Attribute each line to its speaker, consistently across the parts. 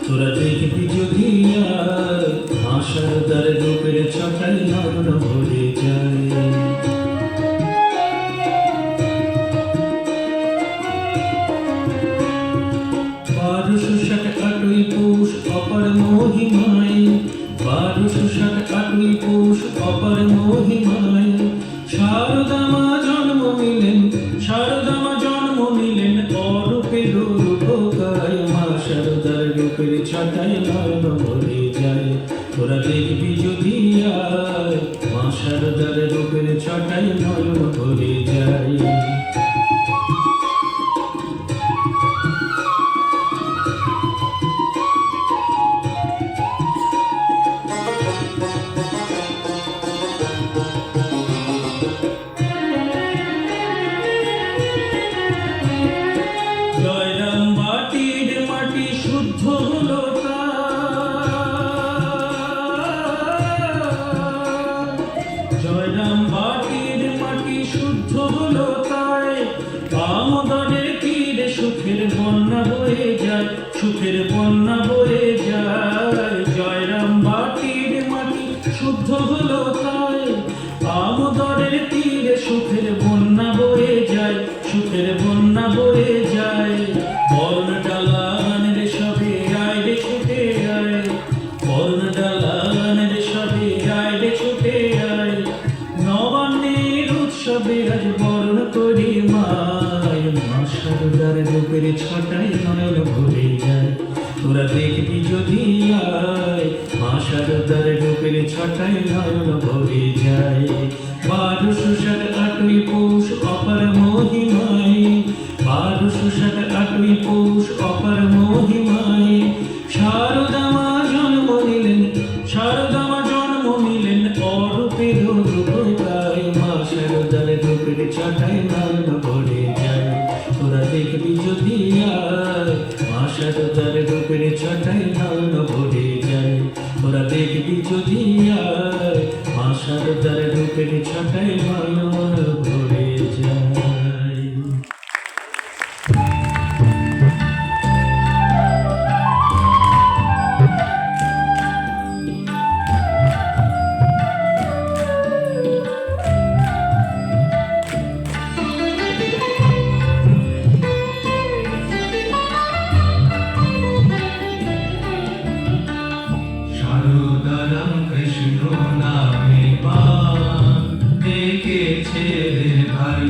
Speaker 1: তোরা দেখবি যদি আর আশার দ্বার রূপের ছটায় নয়ন ভরে যায়। বারোশো ষাট আটই পৌষ অপার মহিমায়, বারোশো ষাট আটই পৌষ অপার মহিমায় শারদা মা জন্ম নিলেন, শারদা মা জন্ম নিলেন অরূপের রূপকায়। মা শারদার রূপের ছটায় নয়ন ভরে যায়। তোরা দেখবি যদি আয় মা শারদার রূপের ছটায় নয়ন ভরে যায়। জয়রাম বাটির মাটি শুদ্ধ হলো জয়রাম বাটির মাটি শুদ্ধ হলো তাই আমোদনের তীরে সুখের বন্যা বয়ে যায়, সুখের বন্যা বয়ে যায়। জয়রাম বাটির মাটি শুদ্ধ হলো তাই আমোদনের তীরে সুখের বন্যা বয়ে যায়, সুখের বন্যা বয়ে যায়। বর্ণ ডালানের সবে আয় রে ছুটে আয়, বর্ণ ডালানের সবে আয় রে ছুটে আয়। নবান্নের উৎসবে আজ বরণ করি মায়, মা শারদার রূপের ছটায় নয়ন ভরে যায়। তোরা দেখবি যদি আয় মা শারদার রূপের ছটায় নয়ন ভরে যায়। বারোশো ষাট আটই পৌষ অপার মহিমায়, বারোশো ষাট আটই পৌষ অপার মহিমায় শারদা মা জন্ম নিলেন, শারদা মা জন্ম নিলেন অরূপের রূপকায়। মা শারদার রূপের ছটায় নয়ন ভরে যায়। তোরা দেখবি যদি আয় মা শারদার রূপের ছটায় নয়ন ভরে যায়। তোরা দেখবি যদি আয় মা শারদার রূপের ছটায় নয়ন ভরে যায়। শারদারাম কৃষ্ণ নামে পান ডেকেছে রে ভাই,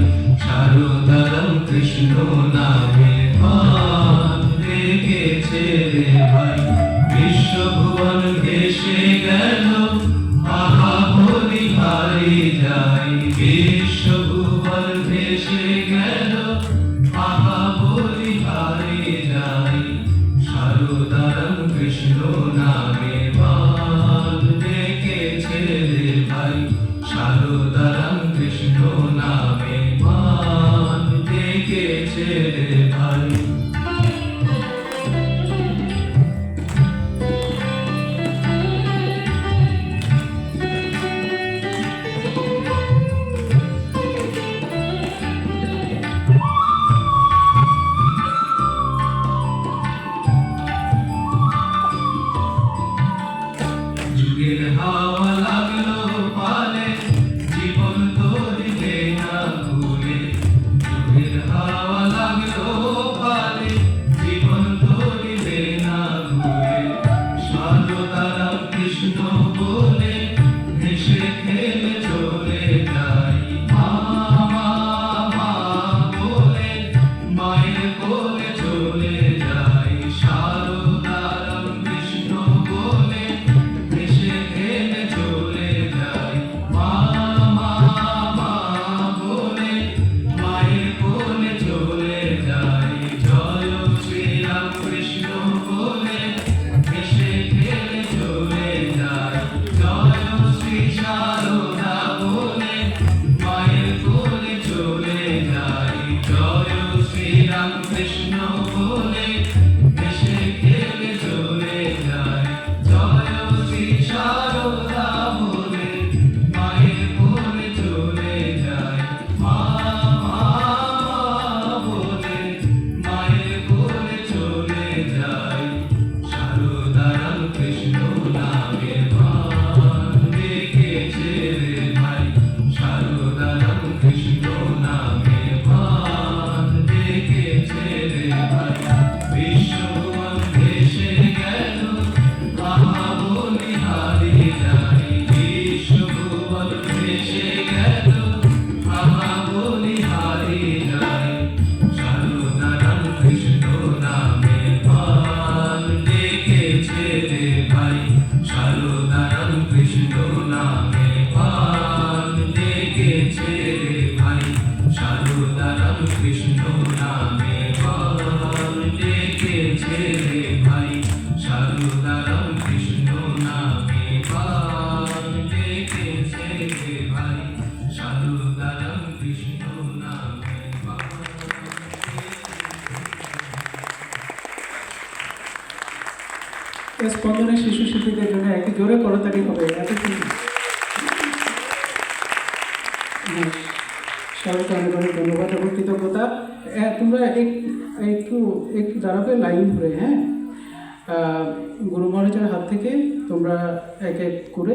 Speaker 1: শারদারাম কৃষ্ণ নামে পান ডেকেছে রে ভাই। বিশ্বভুবন ভেসে গেল আহা বলি ভাই যাই, বিশ্বভুবন ভেসে গেল আহা বলি ভাই যাই। শারদারাম কৃষ্ণ নামে পান ডেকেছে রে ভাই, শারদারাম কৃষ্ণ নামে পান ডেকেছে রে ভাই।
Speaker 2: স্পন্দনের শিশু শিল্পীদের জন্য একটি জোরে করতালি হবে। এত সুন্দর। হ্যাঁ, সবাইকে অনেক অনেক ধন্যবাদ এবং কৃতজ্ঞতা। তোমরা একটু একটু দাঁড়াবে লাইন ধরে, হ্যাঁ? গুরু মহারাজের হাত থেকে তোমরা এক এক করে